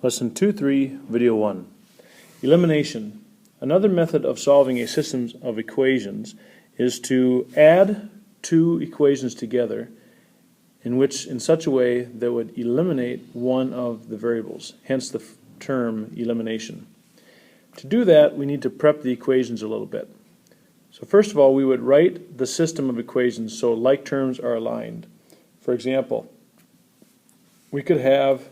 Lesson 2.3, Video 1. Elimination. Another method of solving a system of equations is to add two equations together in such a way that would eliminate one of the variables, hence the term elimination. To do that, we need to prep the equations a little bit. So first of all, we would write the system of equations so like terms are aligned. For example, we could have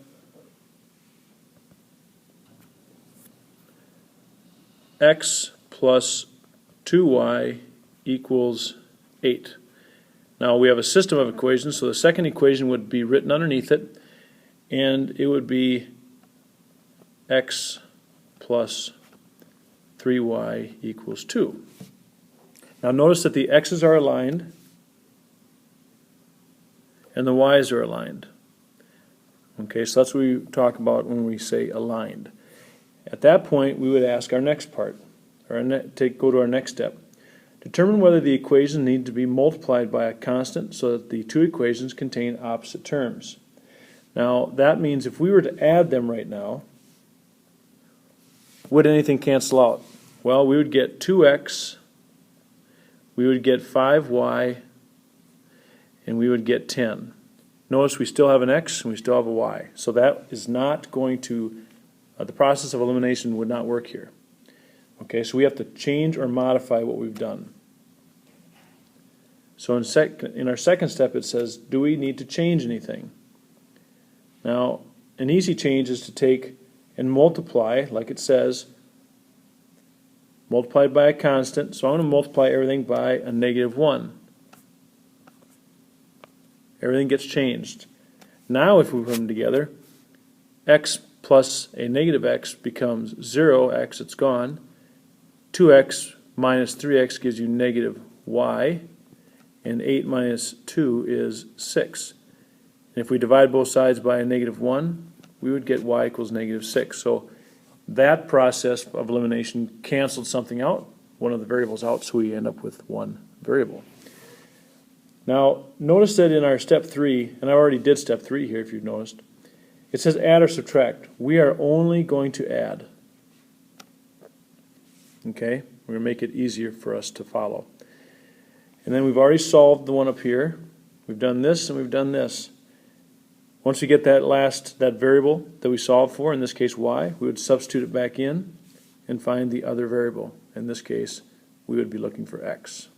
x plus 2y equals 8. Now we have a system of equations, so the second equation would be written underneath it, and it would be x plus 3y equals 2. Now notice that the x's are aligned and the y's are aligned. Okay, so that's what we talk about when we say aligned. At that point, we would ask our next part, or go to our next step. Determine whether the equations need to be multiplied by a constant so that the two equations contain opposite terms. Now, that means if we were to add them right now, would anything cancel out? Well, we would get 2x, we would get 5y, and we would get 10. Notice we still have an x and we still have a y. So that is not going to, the process of elimination would not work here. Okay, so we have to change or modify what we've done. So in our second step it says, do we need to change anything? Now, an easy change is to take and multiply, like it says, multiplied by a constant. So I'm going to multiply everything by a -1. Everything gets changed. Now if we put them together, x plus a negative x becomes 0x, it's gone. 2x minus 3x gives you negative y, and 8 minus 2 is 6. And if we divide both sides by a -1, we would get y equals -6. So that process of elimination canceled something out, one of the variables out, so we end up with one variable. Now, notice that in our step 3, and I already did step 3 here if you've noticed, it says add or subtract. We are only going to add. Okay? We're going to make it easier for us to follow. And then we've already solved the one up here. We've done this and we've done this. Once we get that variable that we solved for, in this case y, we would substitute it back in and find the other variable. In this case, we would be looking for x.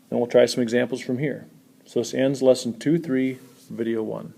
And we'll try some examples from here. So this ends lesson 2.3, video 1.